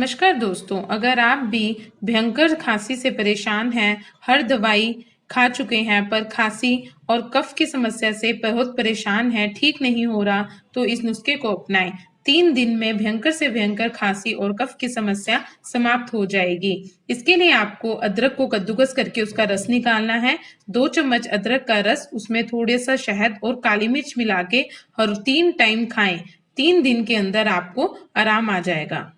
नमस्कार दोस्तों, अगर आप भी भयंकर खांसी से परेशान हैं, हर दवाई खा चुके हैं पर खांसी और कफ की समस्या से बहुत परेशान हैं, ठीक नहीं हो रहा, तो इस नुस्खे को अपनाएं। 3 दिन में भयंकर से भयंकर खांसी और कफ की समस्या समाप्त हो जाएगी। इसके लिए आपको अदरक को कद्दूकस करके उसका रस निकालना है। 2 चम्मच अदरक का रस, उसमें थोड़े सा शहद और काली मिर्च मिला के हर 3 टाइम खाएं। 3 दिन के अंदर आपको आराम आ जाएगा।